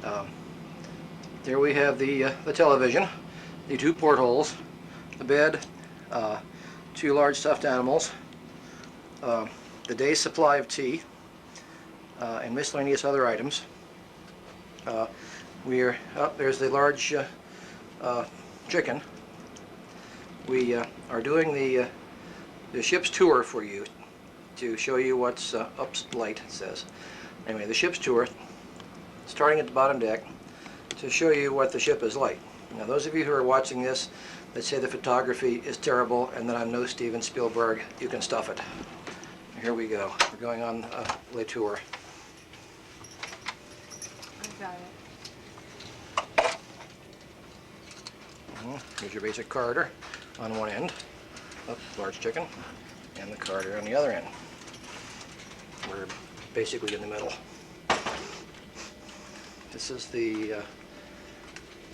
Um, there we have the television, the two portholes, the bed, two large stuffed animals, the day's supply of tea, and miscellaneous other items. There's the large chicken. We are doing the ship's tour for you to show you what's up light, it says. Anyway, the ship's tour, starting at the bottom deck, to show you what the ship is like. Now, those of you who are watching this that say the photography is terrible and that I'm no Steven Spielberg, you can stuff it. Here we go. We're going on the tour. I got it. Here's your basic corridor on one end, large chicken, and the corridor on the other end. We're basically in the middle. This is the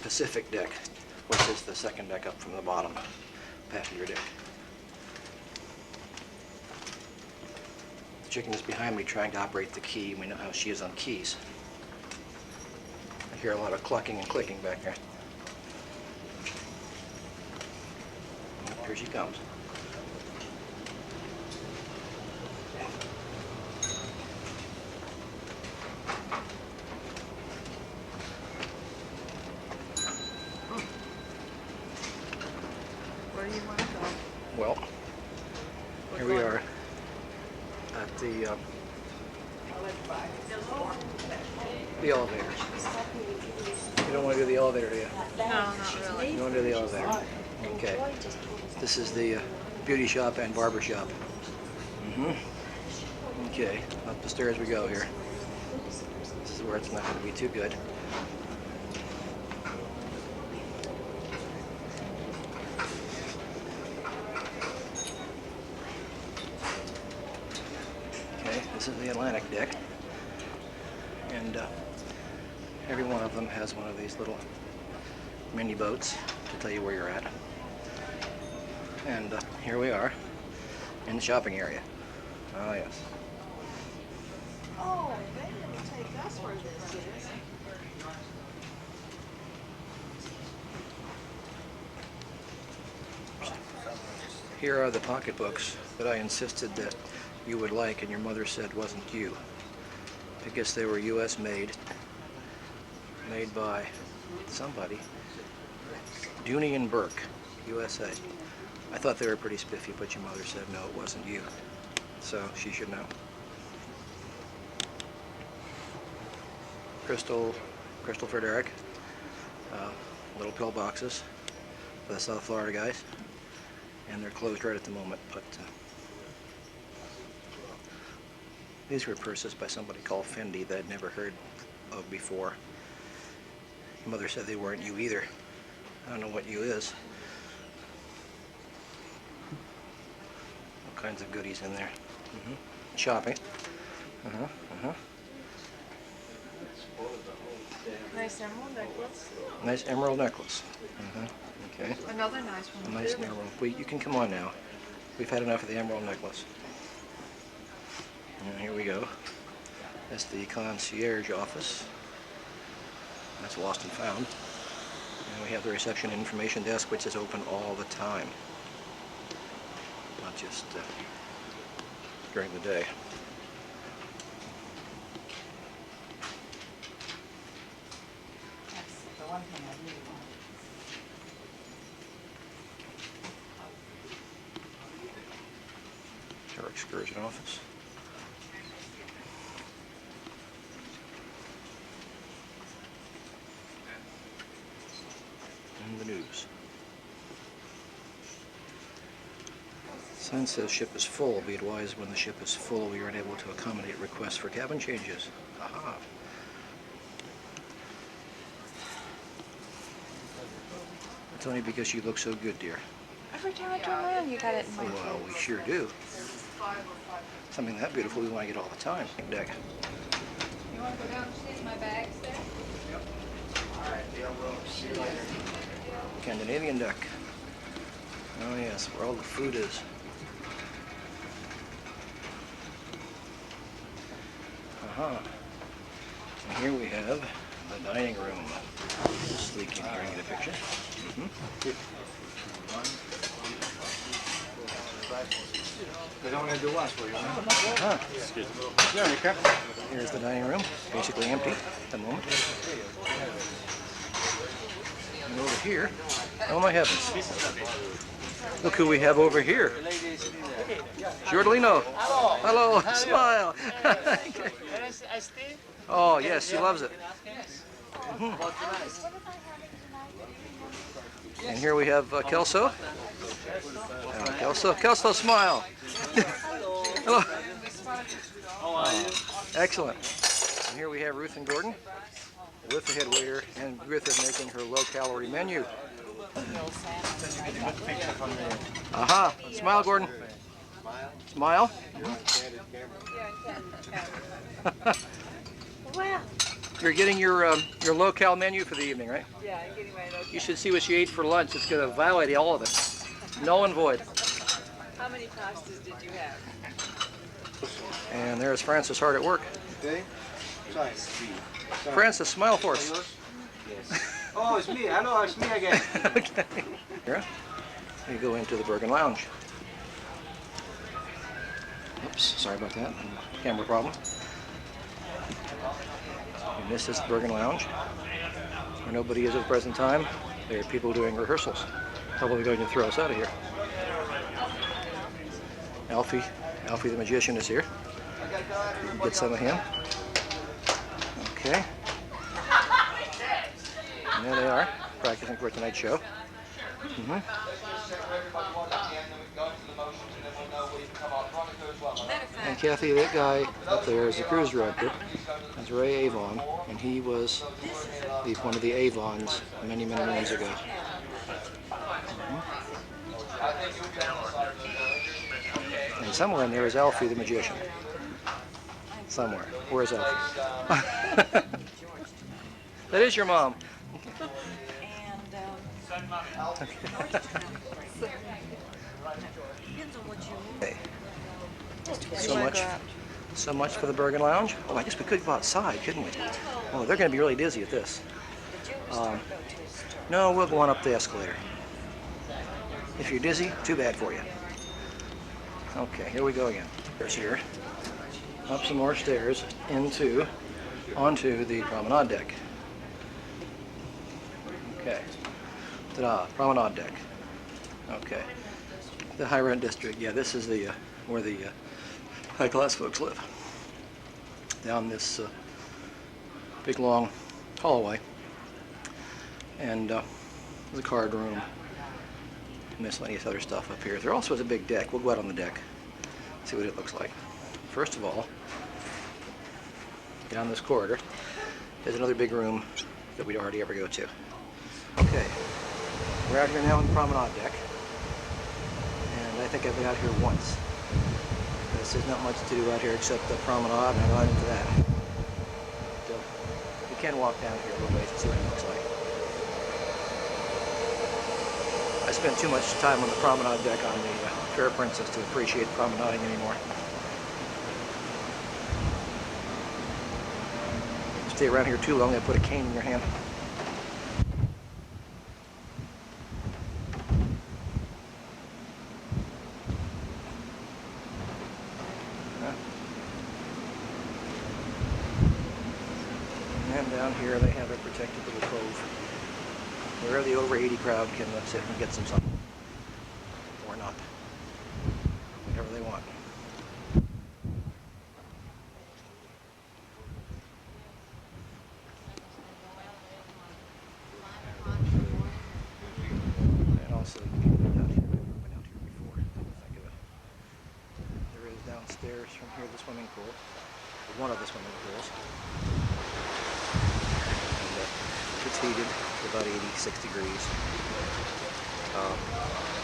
Pacific deck, which is the second deck up from the bottom, passenger deck. The chicken is behind me trying to operate the key. We know how she is on keys. I hear a lot of clucking and clicking back there. Here she comes. Where do you want to go? Well, here we are at the elevator. You don't want to do the elevator, do you? No, not really. You don't want to do the elevator? Okay. This is the beauty shop and barber shop. Okay, up the stairs we go here. This is where it's not going to be too good. Okay, this is the Atlantic deck. And every one of them has one of these little mini boats to tell you where you're at. And here we are in the shopping area. Ah, yes. Oh, they didn't take us where this is. Here are the pocketbooks that I insisted that you would like and your mother said wasn't you. I guess they were U.S. made by somebody. Dooney and Burke, USA. I thought they were pretty spiffy, but your mother said no, it wasn't you. So she should know. Crystal for Derek. Little pill boxes for the South Florida guys. And they're closed right at the moment, but these were purses by somebody called Fendi that I'd never heard of before. Your mother said they weren't you either. I don't know what you is. All kinds of goodies in there. Shopping. Nice emerald necklace. Nice emerald necklace. Okay. Another nice one. A nice emerald. Wait, you can come on now. We've had enough of the emerald necklace. And here we go. That's the concierge office. That's lost and found. And we have the reception and information desk, which is open all the time. Not just during the day. That's the one thing I really want. Our excursion office. And the news. Sign says ship is full. Be advised when the ship is full, we are unable to accommodate requests for cabin changes. Aha. It's only because you look so good, dear. Every time I turn around, you got it in my Well, we face. sure do. Something that beautiful we want to get all the time. Deck. You want to go down and see my bags there? Scandinavian deck. Oh yes, where all the food is. And here we have The dining room. Sleek in here and get a picture. Here's the dining room, basically empty at the moment. And over here, oh my heavens, look who we have over here. Giordalino. Hello, smile. Oh yes, she loves it. And here we have Kelso. Kelso, smile. Hello. Excellent. And here we have Ruth and Gordon with the head waiter, and Ruth is making her low-calorie menu. Aha! Smile, Gordon. Smile. Well. You're getting your low-cal menu for the evening, right? Yeah, I'm getting my low-cal. You should see what she ate for lunch. It's going to violate all of it. Null and void. How many pastas did you have? And there's Francis hard at work. Francis, smile for us. Oh, it's me. Hello, it's me again. Okay. Here, you go into the Bergen Lounge. Oops, sorry about that. Camera problem. And this is the Bergen Lounge, where nobody is at the present time. There are people doing rehearsals. Probably going to throw us out of here. Alfie the magician is here. You can get some of him. Okay. And there they are, practicing for tonight's show. And Kathy, that guy up there is the cruise director. That's Ray Avon, and he was one of the Avons many moons ago. And somewhere in there is Alfie the magician. Somewhere. Where's Alfie? That is your mom. Okay. So much for the Bergen Lounge. Oh, I guess we could go outside, couldn't we? Oh, they're going to be really dizzy at this. No, we'll go on up the escalator. If you're dizzy, too bad for you. Okay, here we go again. There's here. Up some more stairs onto the promenade deck. Okay. Ta-da, promenade deck. Okay. The high rent district. Yeah, this is the where the high class folks live. Down this big long hallway. And there's a card room. Miscellaneous other stuff up here. There also is a big deck. We'll go out on the deck, see what it looks like. First of all, down this corridor, there's another big room that we'd already ever go to. Okay, we're out here now on the promenade deck, and I think I've been out here once. There's not much to do out here except the promenade, and I'm not into that. But, we can walk down here a little ways and see what it looks like. I spend too much time on the promenade deck on the Fair Princess to appreciate promenading anymore. Stay around here too long, they put a cane in your hand. And down here they have a protected little cove where the over 80 crowd can sit and get some sun. Or not. Whatever they want. And also, you can go out here. I've never been out here before, come to think of it. There is downstairs from here the swimming pool. One of the swimming pools. And it's heated to about 86 degrees.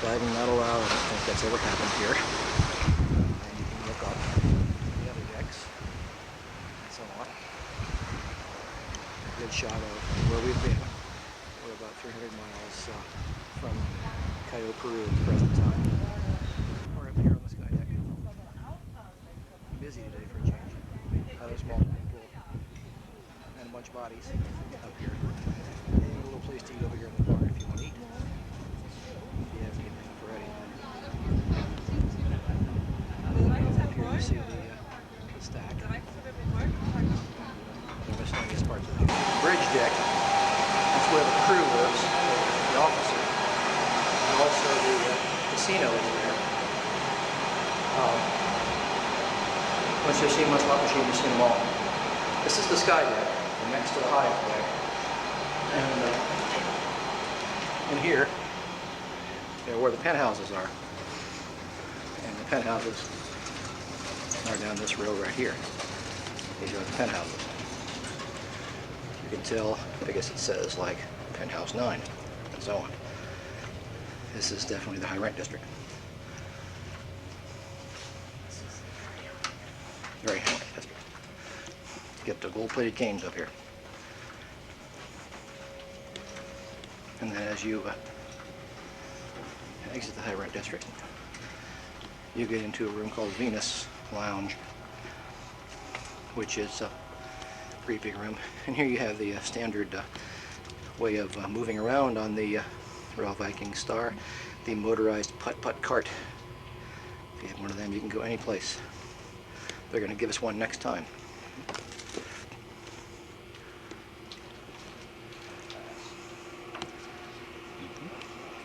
Diving not allowed. I don't think that's ever happened here. And you can look up the other decks and so on. Good shot of where we've been. We're about 300 miles from Cayo, Peru at the present time. We're up here on the sky deck. Busy today for a change. Another small pool. And bunch bodies up here. And a little place to eat over here in the bar if you want to eat. If you have anything for Eddie. Up here you see the stack. The miscellaneous parts of the bridge deck. That's where the crew lives, the officer. And also the casino is there. Once you've seen my slot machine, you've seen them all. This is the sky deck, next to the highest deck. And in here, where the penthouses are. And the penthouses are down this row right here. These are the penthouses. You can tell, I guess it says like penthouse 9 and so on. This is definitely the high rent district. Very high rent district. Get the gold-plated canes up here. And then as you exit the high rent district, you get into a room called Venus Lounge, which is a pretty big room. And here you have the standard way of moving around on the Royal Viking Star, the motorized putt-putt cart. If you have one of them, you can go any place. They're going to give us one next time.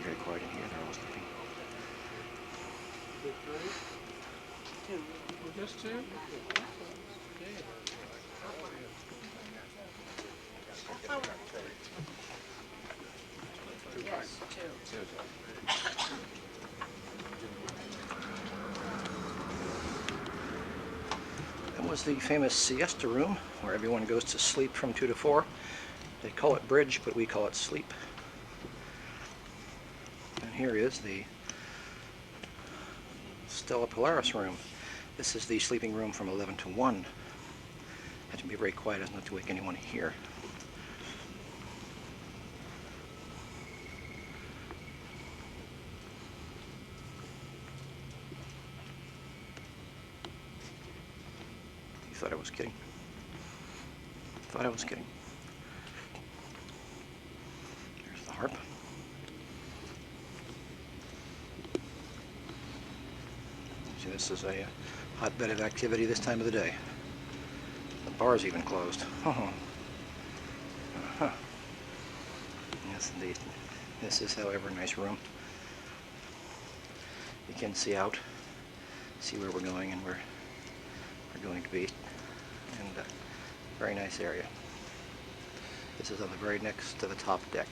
Very quiet in here. They're all sleeping. Just two? Yes, two. That was the famous siesta room where everyone goes to sleep from 2 to 4. They call it bridge, but we call it sleep. And here is the Stella Polaris room. This is the sleeping room from 11 to 1. Have to be very quiet as not to wake anyone here. You thought I was kidding? Thought I was kidding. There's the harp. See, this is a hotbed of activity this time of the day. The bar's even closed. Yes, indeed. This is, however, a nice room. You can see out, see where we're going and where we're going to be. And very nice area. This is on the very next to the top deck.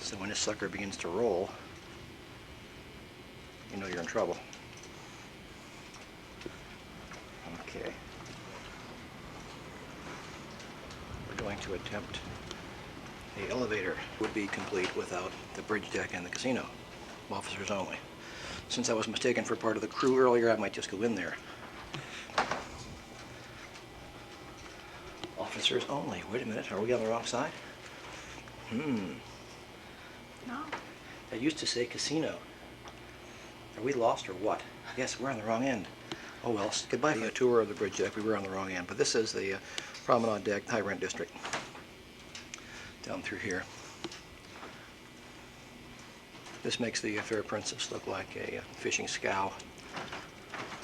So when this sucker begins to roll, you know you're in trouble. Okay. We're going to attempt the elevator. Would be complete without the bridge deck and the casino. Officers only. Since I was mistaken for part of the crew earlier, I might just go in there. Officers only. Wait a minute, are we on the wrong side? No. I used to say casino. Are we lost or what? Yes, we're on the wrong end. Oh well, goodbye for the tour of the bridge deck. We were on the wrong end, but this is the Promenade deck, high rent district. Down through here. This makes the Fair Princess look like a fishing scow.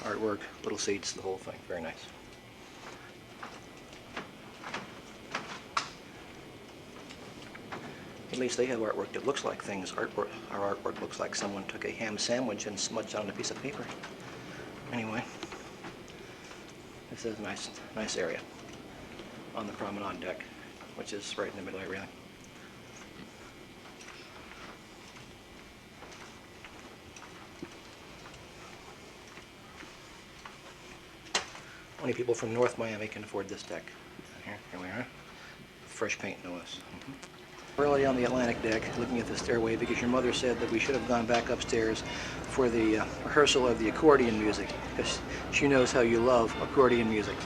Artwork, little seats, the whole thing. Very nice. At least they have artwork that looks like things. Our artwork looks like someone took a ham sandwich and smudged it on a piece of paper. Anyway, this is a nice area on the Promenade deck, which is right in the middle of everything. Only people from North Miami can afford this deck. Here we are. Fresh paint, no less. Early on the Atlantic deck, looking at the stairway, because your mother said that we should have gone back upstairs for the rehearsal of the accordion music, because she knows how you love accordion music.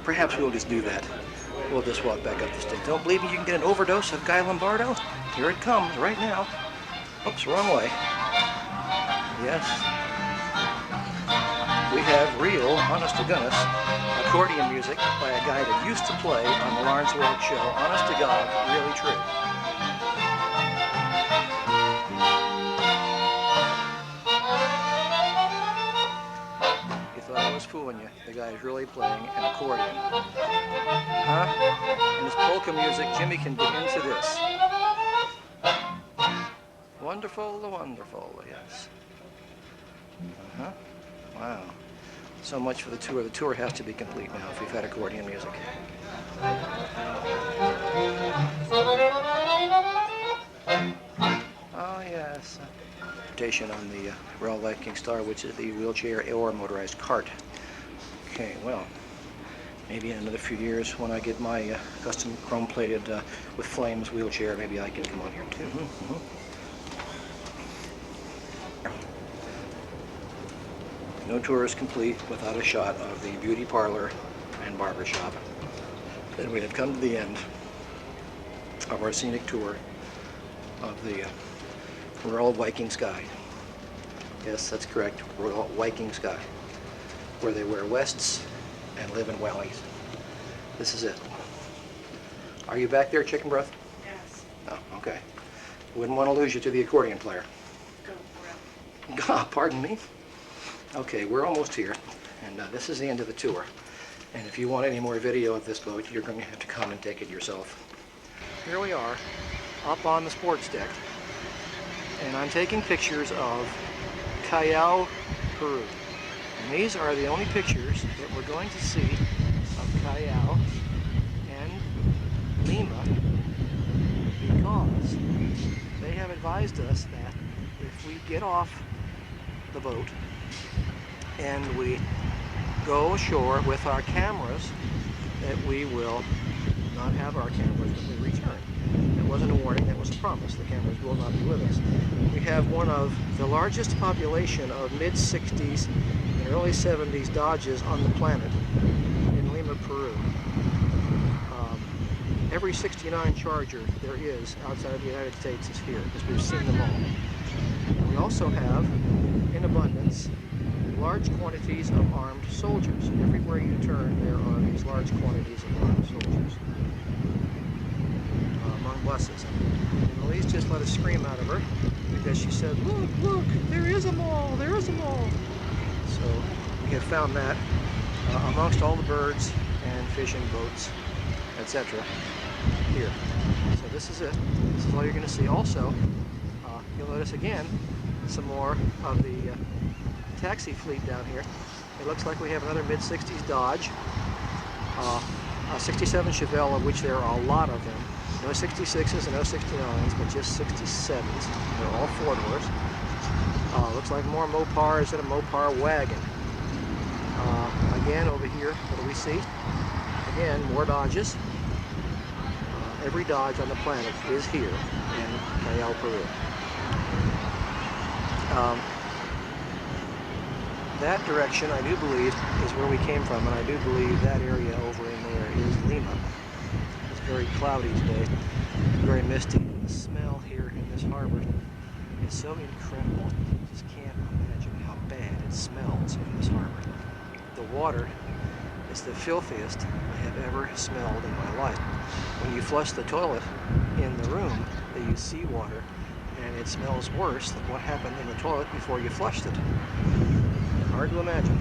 Perhaps we'll just do that. We'll just walk back up the stairs. Don't believe me, you can get an overdose of Guy Lombardo? Here it comes, right now. Oops, wrong way. Yes. we have real, honest to goodness, accordion music by a guy that used to play on the Lawrence Welk Show. Honest to God, really true. You thought I was fooling you. The guy's really playing an accordion. Huh? And his polka music, Jimmy can get into this. Wonderful, wonderful, yes. Uh-huh. Wow. So much for the tour. The tour has to be complete now if we've had accordion music. Oh, yes. Rotation on the Royal Viking Star, which is the wheelchair or motorized cart. Okay, well, maybe in another few years when I get my custom chrome-plated with flames wheelchair, maybe I can come on here too. No tour is complete without a shot of the beauty parlor and barber shop. Then we have come to the end of our scenic tour of the Royal Viking Sky. Yes, that's correct, Royal Viking Sky, where they wear vests and live in wellies. This is it. Are you back there, chicken breath? Yes. Oh, okay. Wouldn't want to lose you to the accordion player. Go for it. God, pardon me. Okay, we're almost here, and this is the end of the tour. And if you want any more video of this boat, you're going to have to come and take it yourself. Here we are, up on the sports deck, and I'm taking pictures of Callao, Peru. And these are the only pictures that we're going to see of Callao and Lima, because they have advised us that if we get off the boat and we go ashore with our cameras, that we will not have our cameras when we return. That wasn't a warning, that was a promise. The cameras will not be with us. We have one of the largest population of mid-60s and early 70s Dodges on the planet in Lima, Peru. Every 69 Charger there is outside of the United States is here, because we've seen them all. We also have, in abundance, large quantities of armed soldiers. Everywhere you turn, there are these large quantities of armed soldiers among buses. And Elise just let a scream out of her because she said, "Look, look, there is a mall, there is a mall." So we have found that amongst all the birds and fishing boats, etc. here. So this is it. This is all you're going to see. Also, you'll notice again some more of the taxi fleet down here. It looks like we have another mid-60s Dodge, a 67 Chevelle, of which there are a lot of them. No 66s and no 69s, but just 67s. They're all four-doors. Looks like more Mopars and a Mopar wagon. Again, over here, what do we see? Again, more Dodges. Every Dodge on the planet is here in Callao, Peru. That direction, I do believe, is where we came from, and I do believe that area over in there is Lima. It's very cloudy today, very misty. And the smell here in this harbor is so incredible. You just can't imagine how bad it smells in this harbor. The water is the filthiest I have ever smelled in my life. When you flush the toilet in the room, they use seawater, and it smells worse than what happened in the toilet before you flushed it. Hard to imagine,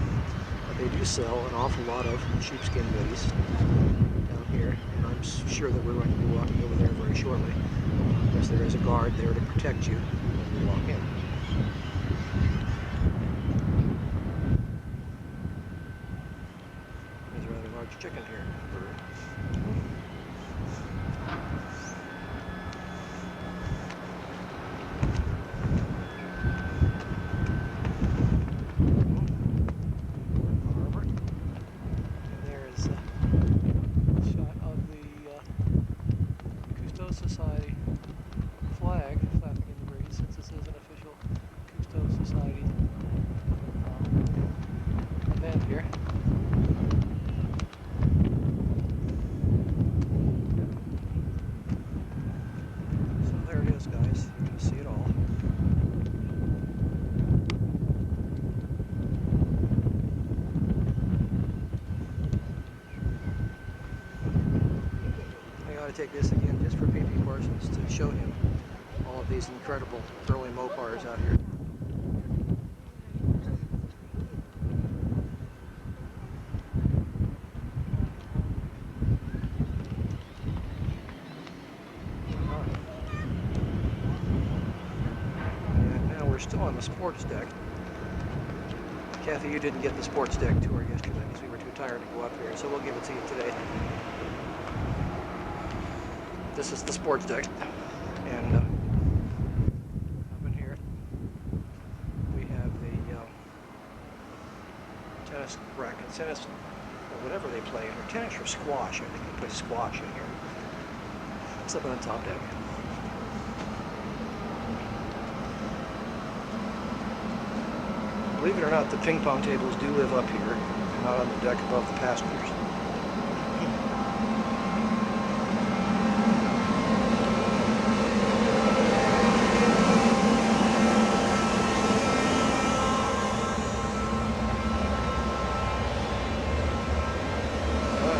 but they do sell an awful lot of sheepskin goodies down here, and I'm sure that we're going to be walking over there very shortly, because there is a guard there to protect you when you walk in. There's a rather large chicken here. Society flag flapping in the breeze, since this is an official Cousteau Society event here. So there it is, guys. You're going to see it all. this again just for P.P. Parsons to show him all of these incredible throwing Mopars out here. And now we're still on the sports deck. Kathy, you didn't get the sports deck tour yesterday because we were too tired to go up here, so we'll give it to you today. This is the sports deck, and up in here we have the tennis racket, tennis, or whatever they play in here, tennis or squash. I think they play squash in here. It's up on the top deck. Believe it or not, the ping pong tables do live up here, not on the deck above the passengers.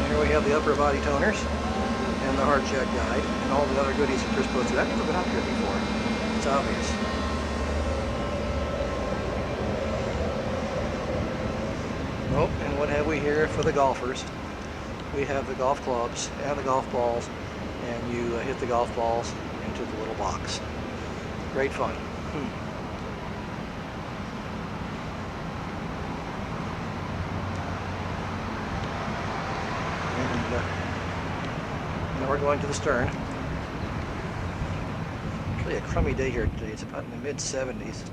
Here we have the upper body toners and the hard check guide and all the other goodies that you're supposed to. I've never been up here before. It's obvious. Oh, and what have we here for the golfers? We have the golf clubs and the golf balls, and you hit the golf balls into the little box. Great fun. And now we're going to the stern. It's really a crummy day here today. It's about in the mid-70s.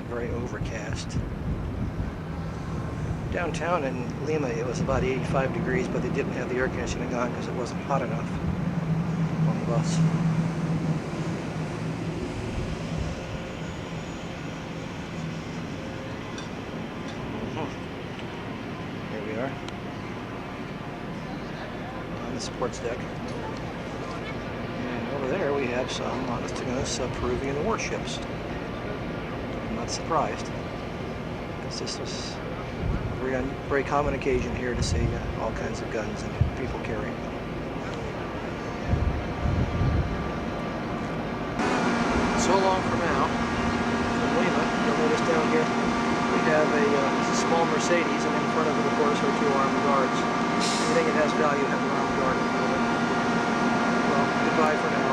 Very overcast. Downtown in Lima, it was about 85 degrees, but they didn't have the air conditioning on because it wasn't hot enough on the bus. Here we are on the sports deck. And over there we have some, honest to goodness, Peruvian warships. I'm not surprised, because this was a very common occasion here to see all kinds of guns and people carrying them. So long for now. From Lima, you'll notice down here we have a small Mercedes, and in front of it, of course, are two armed guards. Anything that has value has an armed guard in front of it. Well, goodbye for now.